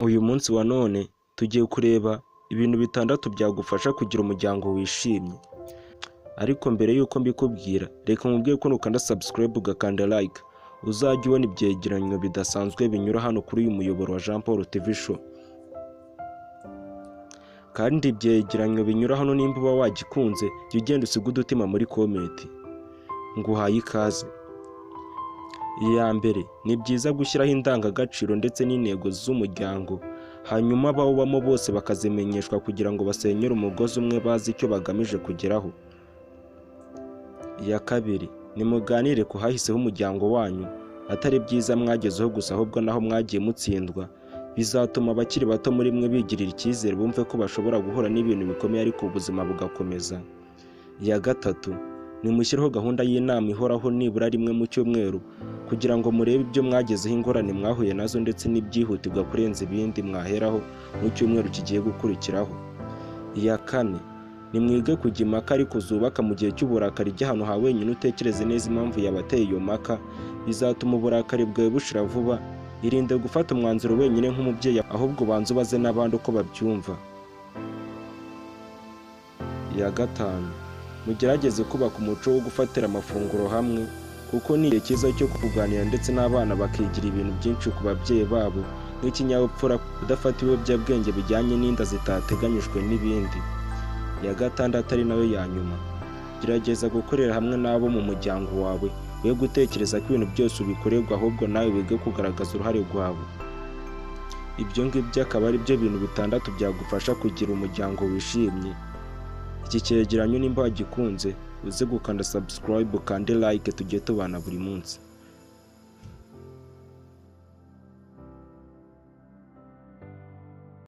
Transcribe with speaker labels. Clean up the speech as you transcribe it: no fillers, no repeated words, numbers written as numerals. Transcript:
Speaker 1: Uyu munsi wa none tugiye kureba ibintu bitandatu byagufasha kugira umuryango wishimye. Ariko mbere yuko mbikubwira, reka nkubwire ko nukanda subscribe ugakanda like, uzajya ubona ibyegeranyo bidasanzwe binyura hano kuri uyu muyoboro wa Jean Paul TV Show. Kandi ibyegeranyo binyura hano nimba uba wagikunze, jya ugenda usiga udutima muri comment. Nguhaye ikaze. Iya mbere, ni byiza gushyiraho indangagaciro ndetse n'intego z'umuryango, hanyuma abawubamo bose bakazimenyeshwa kugira ngo basenyere umugozi umwe bazi icyo bagamije kugeraho. Iya kabiri, nimuganire ku hahiseho umuryango wanyu, atari byiza mwagezeho gusa ahubwo naho mwagiye mutsindwa, bizatuma abakiri bato muri mwe bigirira icyizere bumve ko bashobora guhura n'ibintu bikomeye ariko ubuzima bugakomeza. Iya gatatu, nimushyireho gahunda y'inama ihoraho nibura rimwe mu cyumweru kugira ngo murebe ibyo mwagezeho, ingorane mwahuye nazo ndetse n'ibyihutirwa kurenza ibindi mwaheraho mu cyumweru kigiye gukurikiraho. Iya kane, nimwige kujya impaka ariko zubaka mu gihe cy'uburakari. Jya ahantu ha wenyine utekereze neza impamvu yabateye iyo mpaka, bizatuma uburakari bwawe bushira vuba. Irinde gufata umwanzuro wenyine nk'umubyeyi, ahubwo ubanze ubaze n'abandi uko babyumva. Iya gatanu, mugerageze kubaka umuco wo gufatira amafunguro hamwe, kuko ni igihe cyiza cyo kuganira ndetse n'abana bakigira ibintu byinshi ku babyeyi babo, nk'ikinyabupfura, kudafata ibiyobyabwenge bijyanye n'inda zitateganyijwe n'ibindi. Iya gatandatu ari nayo ya nyuma, gerageza gukorera hamwe n'abo mu muryango wawe, we gutekereza ko ibintu byose ubikorerwa, ahubwo nawe wige kugaragaza uruhare rwawe. Ibyo ngibyo akaba ari byo bintu bitandatu byagufasha kugira umuryango wishimye. Iki cyegeranyo nimba wagikunze, uze gukanda subscribe ukande like, tujye tubana buri munsi.